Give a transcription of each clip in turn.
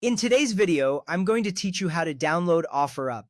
In today's video, I'm going to teach you how to download OfferUp.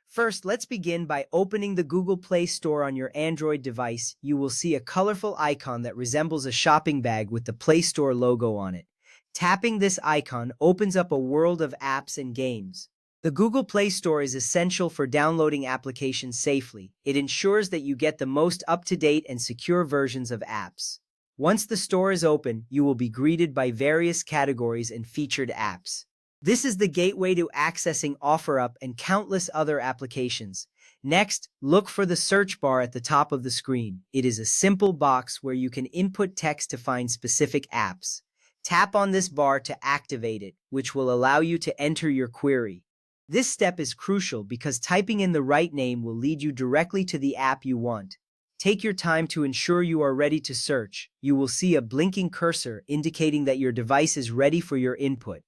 First, let's begin by opening the Google Play Store on your Android device. You will see a colorful icon that resembles a shopping bag with the Play Store logo on it. Tapping this icon opens up a world of apps and games. The Google Play Store is essential for downloading applications safely. It ensures that you get the most up-to-date and secure versions of apps. Once the store is open, you will be greeted by various categories and featured apps. This is the gateway to accessing OfferUp and countless other applications. Next, look for the search bar at the top of the screen. It is a simple box where you can input text to find specific apps. Tap on this bar to activate it, which will allow you to enter your query. This step is crucial because typing in the right name will lead you directly to the app you want. Take your time to ensure you are ready to search. You will see a blinking cursor indicating that your device is ready for your input.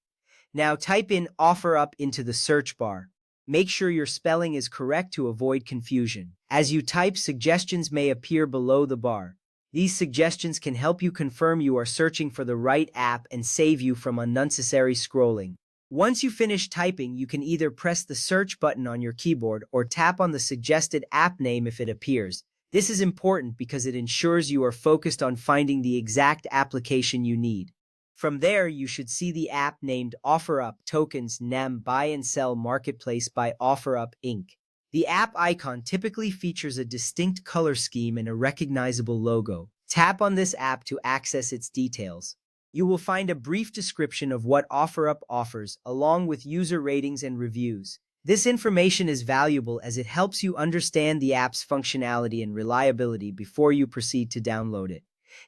Now type in OfferUp into the search bar. Make sure your spelling is correct to avoid confusion. As you type, suggestions may appear below the bar. These suggestions can help you confirm you are searching for the right app and save you from unnecessary scrolling. Once you finish typing, you can either press the search button on your keyboard or tap on the suggested app name if it appears. This is important because it ensures you are focused on finding the exact application you need. From there, you should see the app named OfferUp Tokens NEM Buy and Sell Marketplace by OfferUp Inc. The app icon typically features a distinct color scheme and a recognizable logo. Tap on this app to access its details. You will find a brief description of what OfferUp offers, along with user ratings and reviews. This information is valuable as it helps you understand the app's functionality and reliability before you proceed to download it.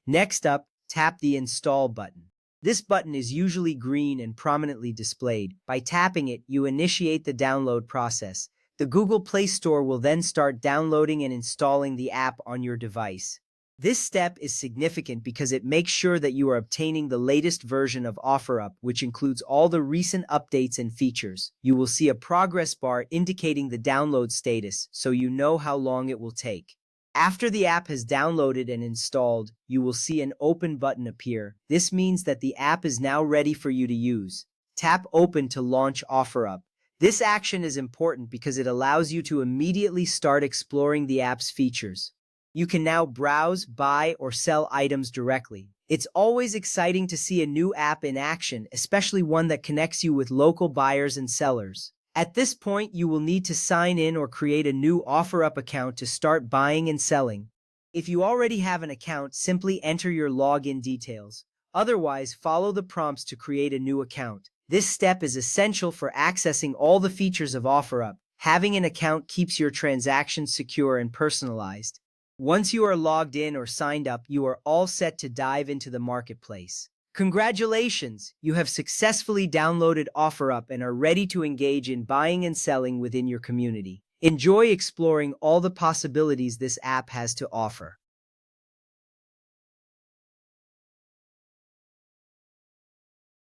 Next up, tap the Install button. This button is usually green and prominently displayed. By tapping it, you initiate the download process. The Google Play Store will then start downloading and installing the app on your device. This step is significant because it makes sure that you are obtaining the latest version of OfferUp, which includes all the recent updates and features. You will see a progress bar indicating the download status, so you know how long it will take. After the app has downloaded and installed, you will see an Open button appear. This means that the app is now ready for you to use. Tap Open to launch OfferUp. This action is important because it allows you to immediately start exploring the app's features. You can now browse, buy, or sell items directly. It's always exciting to see a new app in action, especially one that connects you with local buyers and sellers. At this point, you will need to sign in or create a new OfferUp account to start buying and selling. If you already have an account, simply enter your login details. Otherwise, follow the prompts to create a new account. This step is essential for accessing all the features of OfferUp. Having an account keeps your transactions secure and personalized. Once you are logged in or signed up, you are all set to dive into the marketplace. Congratulations! You have successfully downloaded OfferUp and are ready to engage in buying and selling within your community. Enjoy exploring all the possibilities this app has to offer.